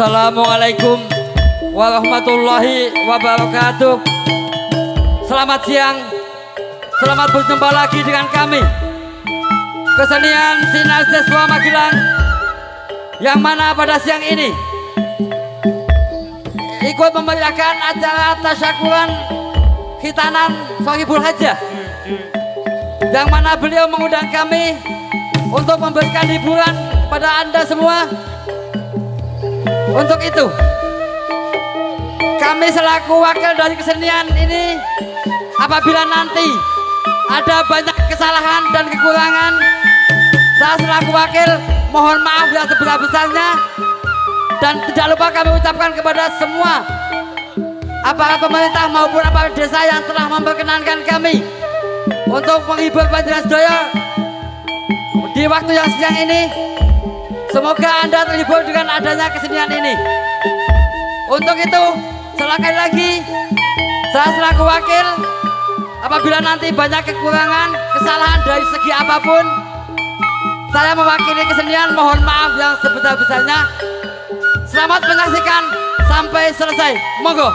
Assalamualaikum warahmatullahi wabarakatuh. Selamat siang, selamat berjumpa lagi dengan kami Kesenian Sinasiswa Magelang, yang mana pada siang ini ikut memeriahkan acara tasyakuran khitanan Sohibul Hajah, yang mana beliau mengundang kami untuk memberikan hiburan kepada Anda semua. Untuk itu, kami selaku wakil dari kesenian ini, apabila nanti ada banyak kesalahan dan kekurangan, saya selaku wakil mohon maaf yang sebesar-besarnya. Dan tidak lupa kami ucapkan kepada semua aparat pemerintah maupun aparat desa yang telah memperkenankan kami untuk menghibur panjenengan sedaya di waktu yang siang ini. Semoga Anda terhibur dengan adanya kesenian ini. Untuk itu, sekali lagi saya selaku wakil, apabila nanti banyak kekurangan, kesalahan dari segi apapun, saya mewakili kesenian mohon maaf yang sebesar-besarnya. Selamat menyaksikan sampai selesai. Monggo.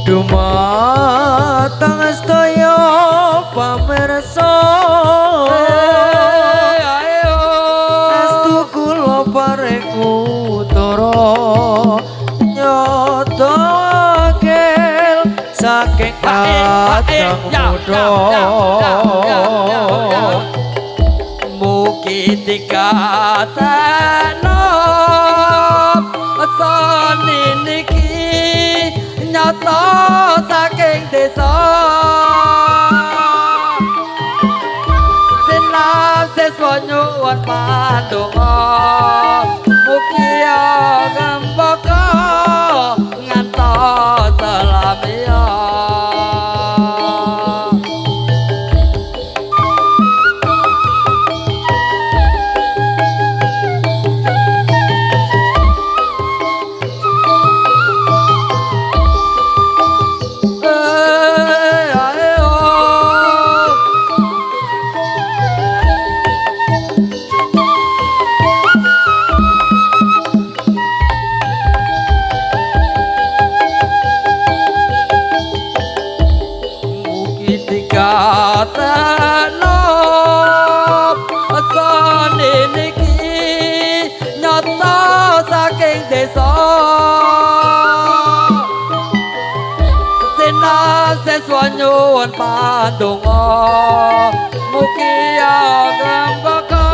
Dumateng sedaya pamirsa, estu kula paring utara nyata wakil saking kadang muda. Mugi dikateno sani niki nyata saking desa. Sinasiswa nyuwun pandonga, mugi ngembaka ngantos selamiya. Kateno asane niki nyata saking desa. Sinasiswa nyuwun pandonga, mugi ngembaka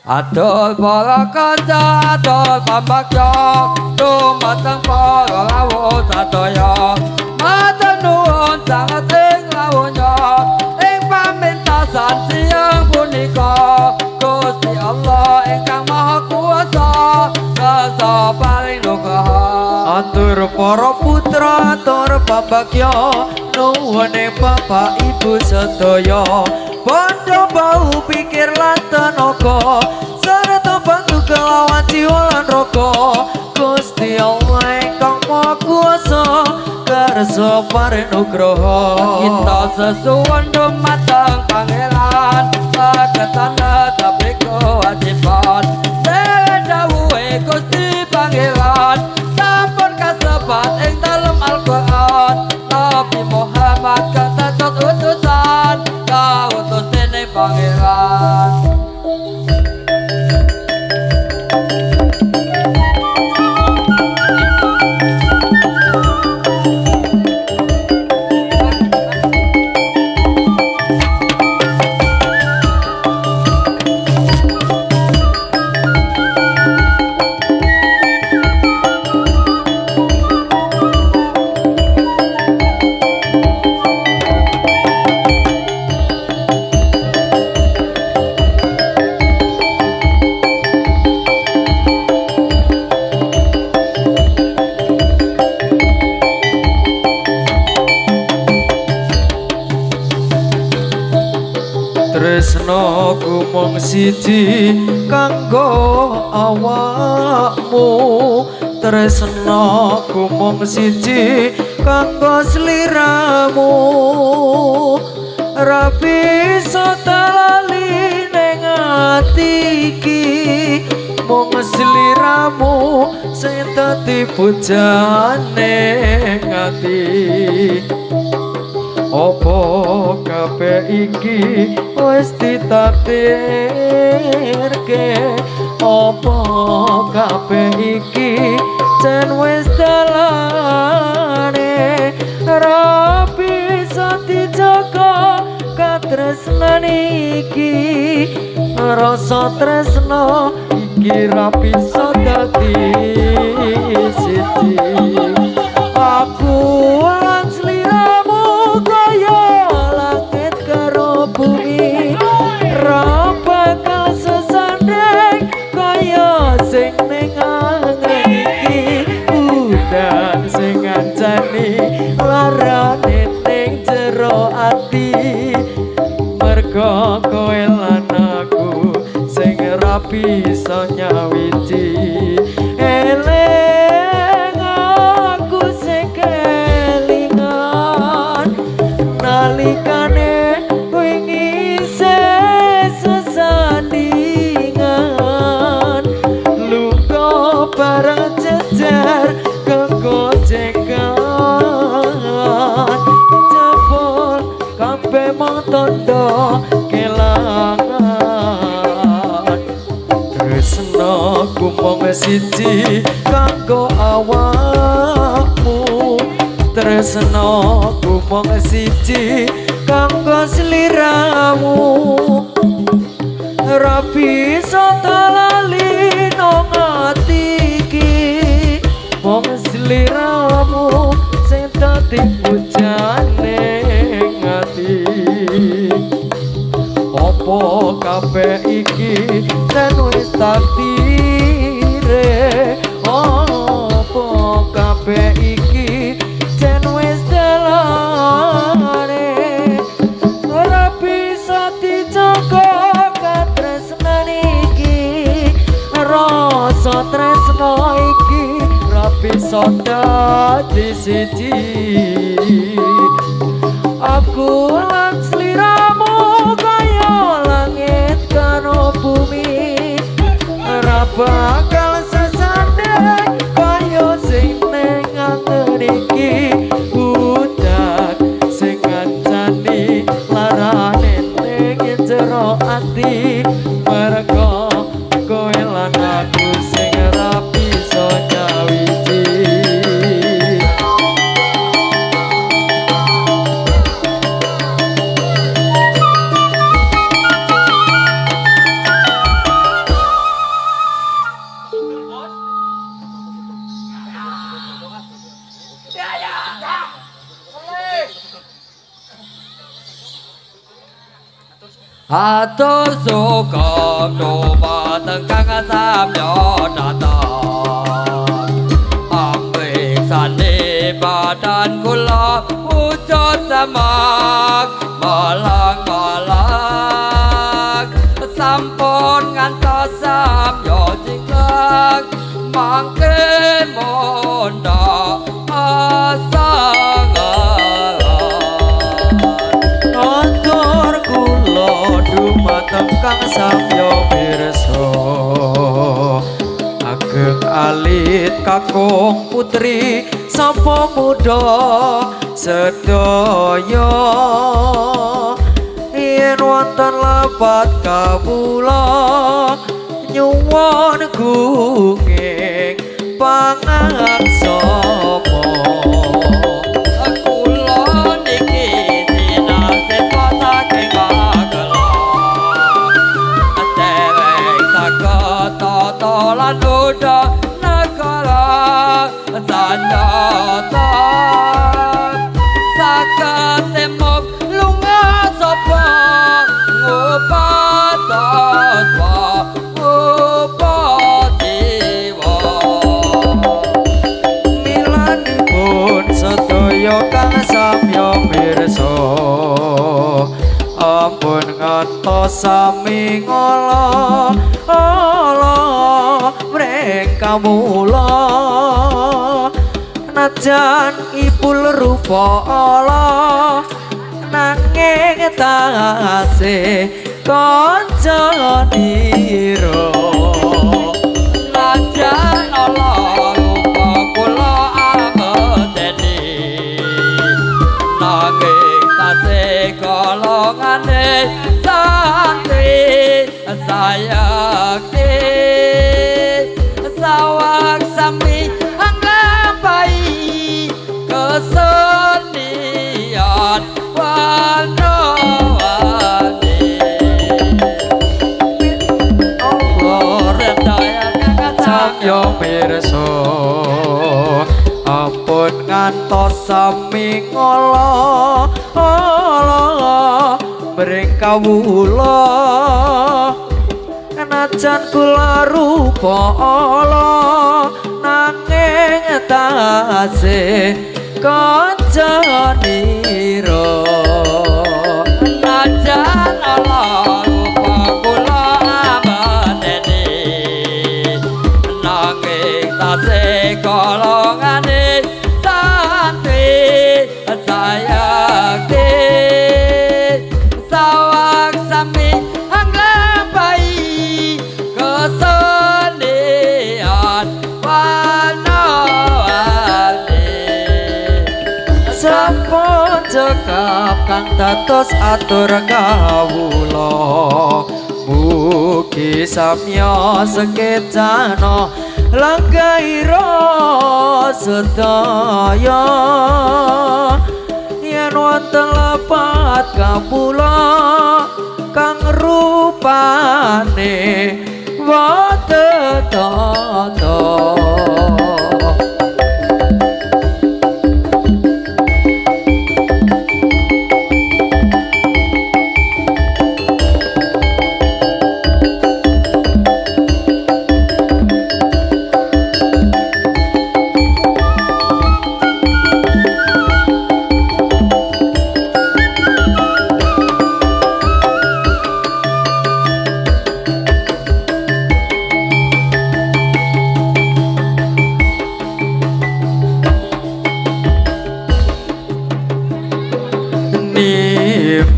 Atur para kanca, atur pambagya, dumateng para lawuh sadaya. Matur nuwun sanget ing lawuhnya, ing pamintasan siang punika. Gusti Allah ingkang Maha Kuwasa, rasa paring nugraha. Atur para putra, atur pambagya, nuwun ing bapak ibu sedaya. Bondo bau pikir lan tenaga, sarta bantu kelawan jiwa lan raga. Gusti Allah ingkang Maha Kuwasa, kersa paring nugraha. Kita sesuwun dumateng Pangeran, pagetan netepi kewajiban. Dewe dawuhe Gusti Pangeran, sampun kasebat ing dalem Al-Qur'an. Nabi Muhammad kang dados utusan, kautus dening Pangeran. Tresno gumong siji kanggo awakmu, tresno gumong siji kanggo sliramu. Ra bisa lali ning ati iki, mung sliramu sing dadi pujane ati. Opo kabeh iki wis ditakdirke, opo kabeh iki jan wis dalane. Ra bisa dijaga katresnan iki, rasa tresno iki ra bisa dadi siji. Aku lan sliramu kaya langit karo bumi, ra bakal sesanding kaya sing ning angen iki. Udan sing ngancani larane ning jero ati, merga kowe lan aku sing ra bisa nyawiji. Nalikane wingi sesandingan, luka bareng jejer kegojekan, jebol kabeh mung tondo kelangan. Tresno gumong siji kanggo awakmu, tresno gumong siji kanggo sliramu. Ra bisa lali nang ati iki, wong sliramu sing dadi pujane ati. Opo kabeh iki jan wis takdire, opo kabeh iki jan wis dalane. Ora bisa dijaga katresnan iki, rasa tresno iki ra bisa dadi siji. Aku lan sliramu kaya langit karo bumi, ra bakal sesanding kaya sing ning angen iki. Udan sing ngancani larane ning jero ati, merga kowe lan aku sing ra bisa nyawiji. Atur suka lupa tengkang samyo datang Ambil sani badan kula wujud semak Malang-malang Sampun ngantos samyo jiklak Mangke mondok asangan Atur kula dumateng Kang Samya pirsa ageng alit kakung putri sapa muda sedaya yen wonten lepat kawula nyuwun gunging pangaksama Kula niki sinase saking Magelang Dereng saged totolan uda negara sanjata saged temuk lunga sapa ngupatos upatiwa milanipun sedaya Kang Samya pirsa ampun ngantos sami ngala mereka mula najan ipul rupa Allah nanging tasih kanca nira Najan Allah lupa kula ameteni Nanging tasih golongane santri sayakti Sawak sami anggapai kesenian wanawani Samya pirsa ampun ngantos sami ngala mring kawula najan kula rupa Allah nanging tasih kanca nira Najan Allah lupa kula ameteni Nanging tasih golongane santri sayakti Sawak sami anggapai kesenian wanawali sampun cekap kang dados atur kawula mugi samya sekecana langgaira sedaya yen wonten lepat kawula kang rupane watetata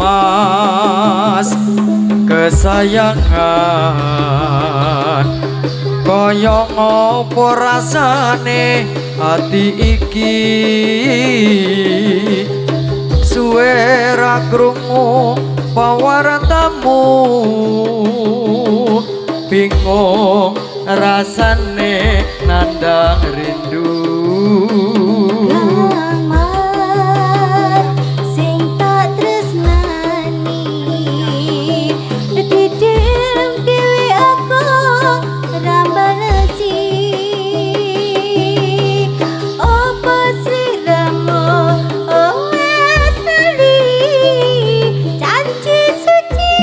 Mas kesayangan kaya ngopo rasane ati iki suwe ra krungu pawartamu bingung rasane nandang rindu Janji suci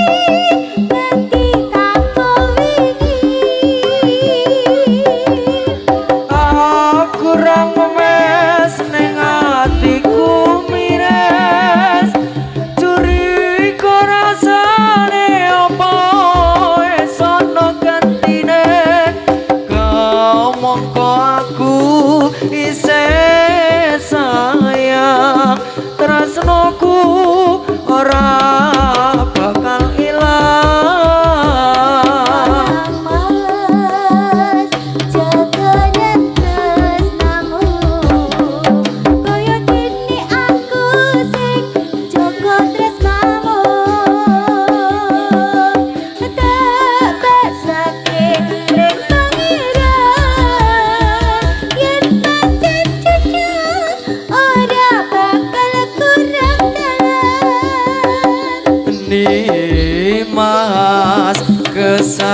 ini mas kesayangan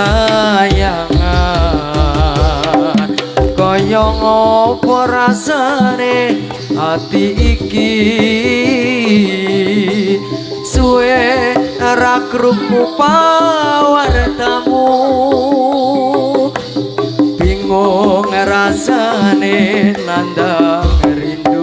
kaya ngopo rasane ati iki suwe ra krungu pawartamu bingung rasane nandang rindu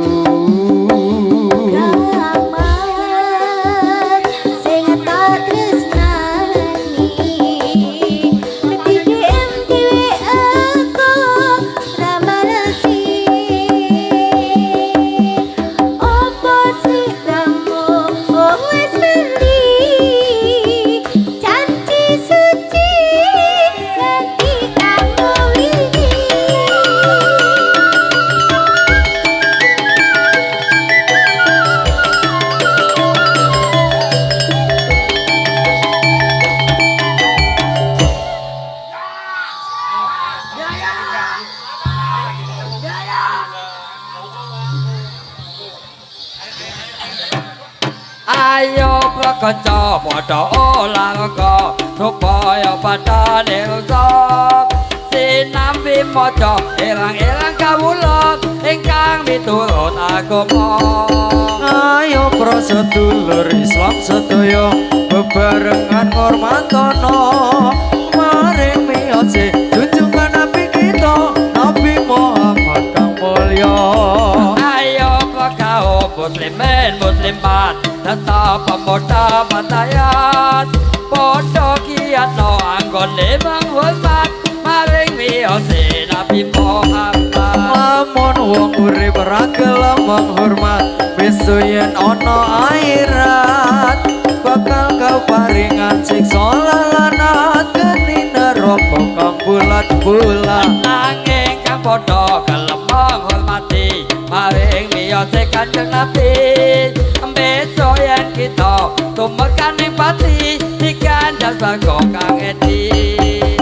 Ayo kanca padha olahraga supaya badane rusak sinambi maca elang-elang kawula ingkang miturut agama. Ayo para sedulur Islam sedaya bebarengan ngormatono maring miyose junjungan Nabi kita Nabi Muhammad kang mulya. Ayo kaum muslimin muslimat tetap pemuda batayat podo kiatno anggone menghormat maring miyose Nabi Muhammad. Lamun wong urip ora gelem menghormat besok yen ana akhirat bakal kaparingan siksa lanat geni neraka kang bulat-bulat. Nanging kang podo gelem menghormati maring miyose Kanjeng Nabi besok yen kita tumekan ing pati dikandhas bangga kang edi.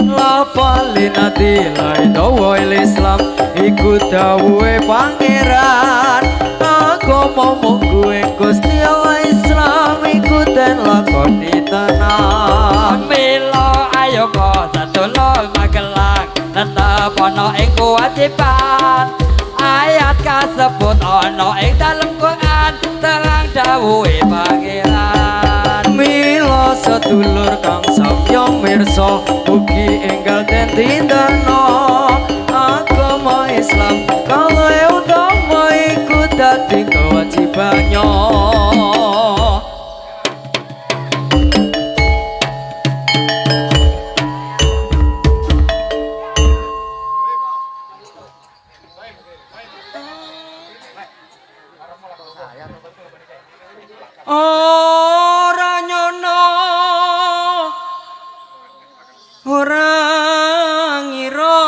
Lafalin ati lai dawa Islam iku dawuhe pangeran agama munggu Gusti Allah Islam iku den lakoni tenan. Mila ayo kok sadulur magelang tetep ana ing kewajiban ayat kasebut ana ing dalem Quran terang dawuhe pangeran. Mila sedulur kang samyong mirsa ugi enggal den tindakno agama Islam kalau utama iku dadi kewajibannya. Ora nyono ora ngira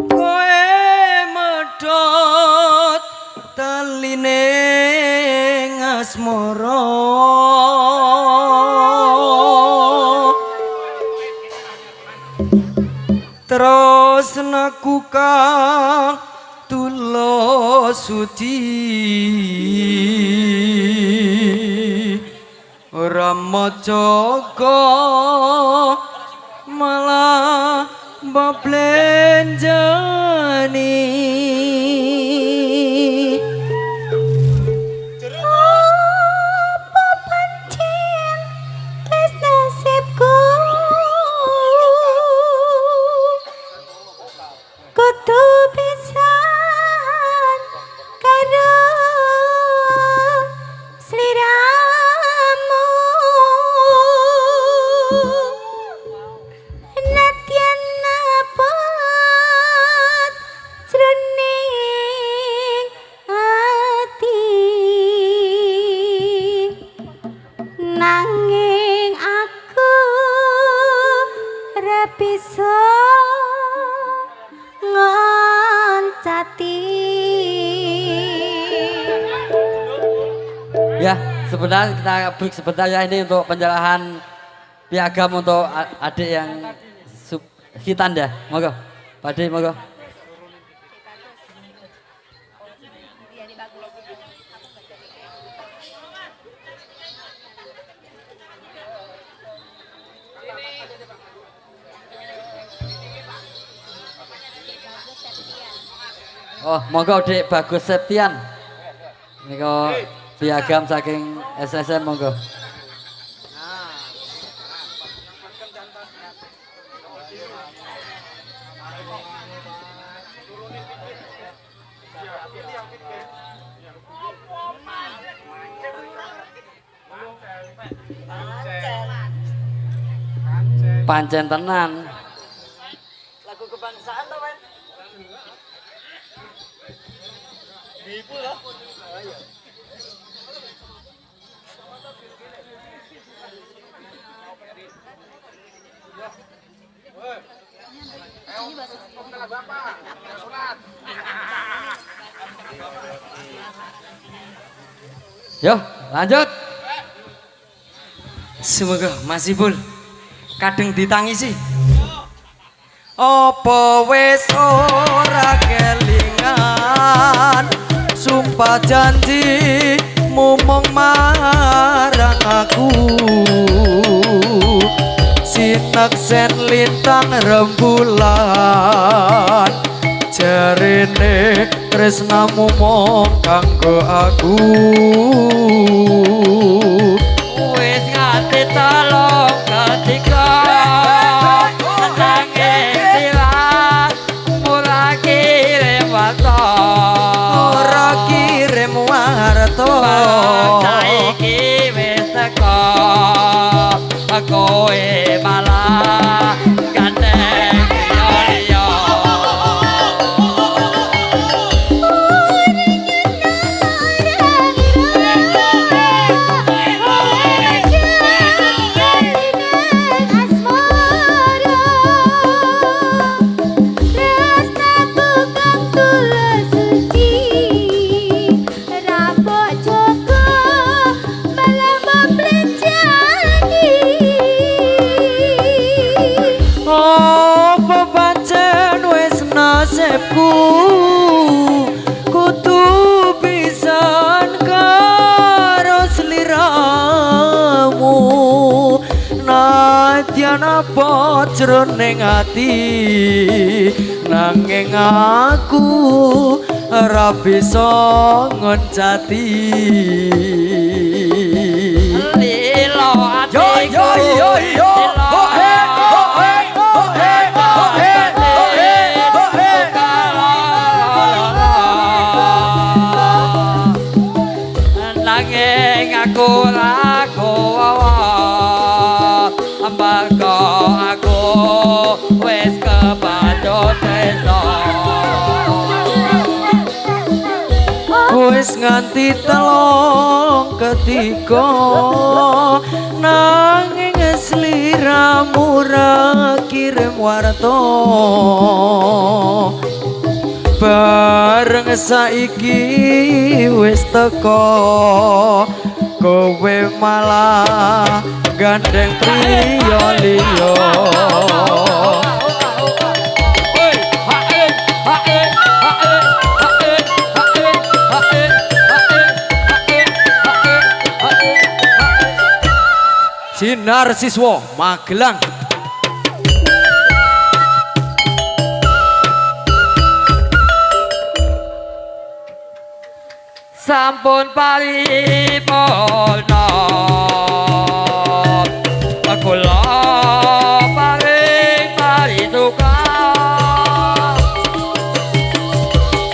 koe medhot teline ngasmara terus naku kang tulo suci ora maca malah bablenjani. Kudu pisan karo sliramu nadyan napot jroning ati nanging aku ra bisa ngoncati. Ya, sebentar kita break sebentar ya ini untuk penyerahan piagam untuk adik yang hitan ya. Monggo. Pak Ade, monggo. Oh, monggo Dik Bagus Septian. Nika piagam saking SSM monggo. Pancen tenan. Lagu kebangsaan to, Wen? Yo, lanjut. Semoga masih Bul kadang ditangisi. Apa wis ora kelingan sumpah janji mumong marang aku sineksen lintang rembulan jarene tresnamu mung kanggo aku Wis nganti telung ketika nanging silat mula kirim warta ora kirim warta saiki wis teko kowe malah gandeng liya-liya apa pancen wis nasibku kudu pisan karo sliramu nadyan apa jroning ati nanging aku ora bisa ngoncati lilo yo yo yo yo nanging aku ra kowe amarga aku wis kepancot desa wis nganti telung ketika nanging sliramu ra kirim warta bareng saiki wis teko kowe malah gandeng priya liya Sinar Siswa Magelang sampun paripurna kula paring parisuka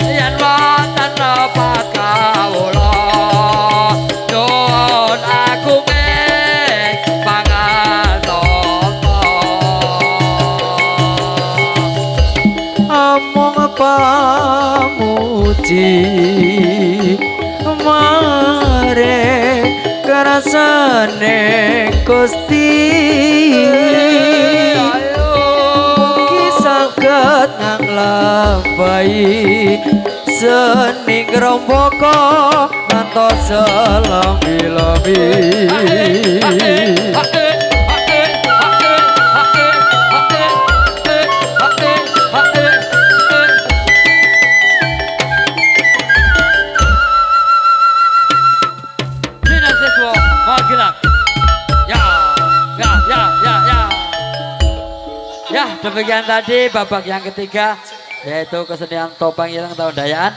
yen wonten lepat kawula nyuwun agunging pangastosa among pamuji mare karasane Gusti mugi saged nglampahi seni ngrombaka ngantos selambi-lambi bilang. Ya, ya, ya, ya, ya. Ya, demikian tadi babak yang ketiga yaitu kesenian topeng ireng tahun dayaan.